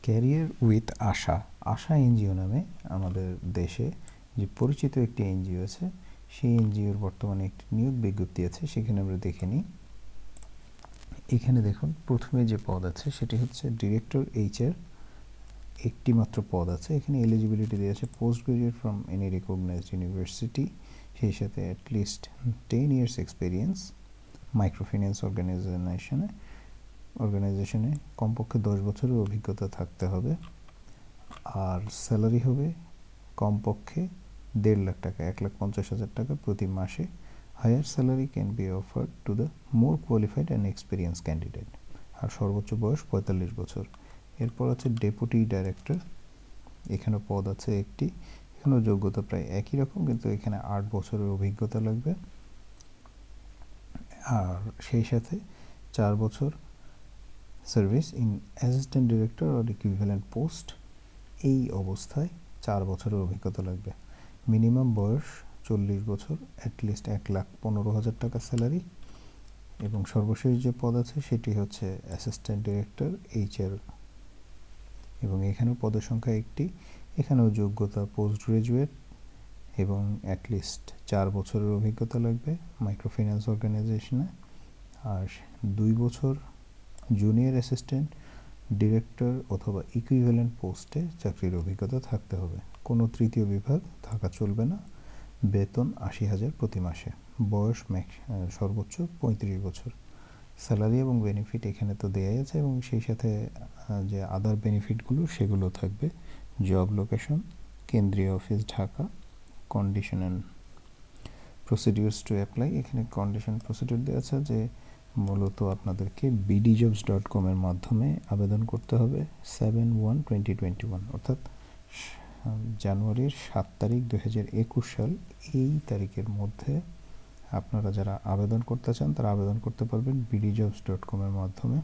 Career with Asha, Asha NGO নামে আমাদের দেশে যে পরিচিত একটি এনজিও আছে, সেই এনজিওর বর্তমানে একটি নিয়োগ বিজ্ঞপ্তি আছে, সেখানে আমরা দেখে নিই। এখানে দেখুন প্রথমে যে পদ আছে সেটি হচ্ছে ডিরেক্টর এইচআর, একটি মাত্র পদ আছে। এখানে এলিজিবিলিটি দেওয়া আছে post graduate from any recognised university, সেই সাথে অ্যাটলিস্ট 10 ইয়ার্স এক্সপিরিয়েন্স মাইক্রোফিন্যান্স অর্গানাইজেশনে কমপক্ষে 10 বছরের অভিজ্ঞতা থাকতে হবে। আর স্যালারি হবে কমপক্ষে 1.5 লাখ টাকা, 1,50,000 টাকা প্রতি মাসে। Higher salary can be offered to the more qualified and experience candidate. আর সর্বোচ্চ বয়স 45 বছর। এরপর আছে ডেপুটি ডাইরেক্টর, এখানে পদ আছে একটি, এখানেও যোগ্যতা প্রায় একই রকম, কিন্তু এখানে 8 বছরের অভিজ্ঞতা লাগবে। আর সেই সাথে 4 বছর service in assistant director or equivalent post, এই অবস্থায় 4 বছরের অভিজ্ঞতা লাগবে। মিনিমাম বয়স 40 বছর, অ্যাটলিস্ট 1,15,000 টাকা স্যালারি। এবং সর্বশেষ যে পদ আছে সেটি হচ্ছে অ্যাসিস্ট্যান্ট ডিরেক্টর এইচআর, এবং এখানেও পদের সংখ্যা একটি। এখানেও যোগ্যতা পোস্ট গ্রাজুয়েট এবং অ্যাটলিস্ট 4 বছরের অভিজ্ঞতা লাগবে মাইক্রোফিন্যান্স অর্গানাইজেশনে। আর 2 বছর জুনিয়র অ্যাসিস্ট্যান্ট ডিরেক্টর অথবা ইকুইভ্যালেন্ট পোস্টে চাকরির অভিজ্ঞতা থাকতে হবে। কোনো তৃতীয় বিভাগ থাকা চলবে না। বেতন 80,000 প্রতি মাসে। বয়স সর্বোচ্চ 35 বছর। স্যালারি এবং বেনিফিট এখানে তো দেয়াই আছে, এবং সেই সাথে যে আদার বেনিফিটগুলো সেগুলো থাকবে। জব লোকেশন কেন্দ্রীয় office Dhaka. Condition and procedures to apply, এখানে কন্ডিশন প্রসিডিউর দেওয়া আছে যে মূলত আপনাদেরকে bdjobs.com এর মাধ্যমে আবেদন করতে হবে 7/1/2021, অর্থাৎ জানুয়ারির 7 তারিখ 2021 সাল, এই তারিখের মধ্যে আপনারা যারা আবেদন করতে চান তারা আবেদন করতে পারবেন bdjobs.com এর মাধ্যমে।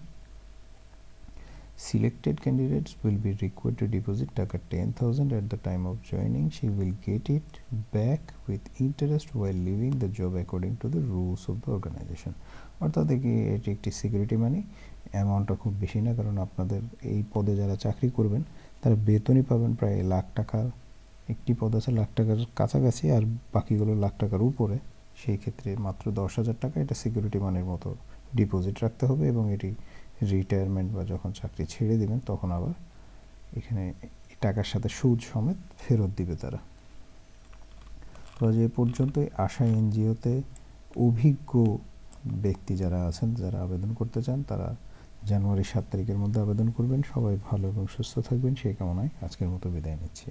Selected candidates will be required to deposit টাকা 10,000 at the time of joining. She will get it back with interest while leaving the job according to the rules of the organization. অর্থাৎ এটি একটি security মানি। অ্যামাউন্টটা খুব বেশি না, কারণ আপনাদের এই পদে যারা চাকরি করবেন তারা বেতনই পাবেন প্রায় 1 লাখ টাকা। একটি পদ আছে 1 লাখ টাকার কাছাকাছি, আর বাকিগুলো 1 লাখ টাকার উপরে। সেই ক্ষেত্রে মাত্র 10,000 টাকা এটা সিকিউরিটি মানির মতো ডিপোজিট রাখতে হবে, এবং এটি রিটায়ারমেন্ট বা যখন চাকরি ছেড়ে দেবেন তখন আবার এখানে টাকার সাথে সুদ সমেত ফেরত দিবে তারা। তো যে পর্যন্তই আশা এনজিওতে অভিজ্ঞ ব্যক্তি যারা আছেন, যারা আবেদন করতে চান, তারা জানুয়ারি 7 তারিখের মধ্যে আবেদন করবেন। সবাই ভালো এবং সুস্থ থাকবেন সেই কামনায় আজকের মতো বিদায় নিচ্ছি।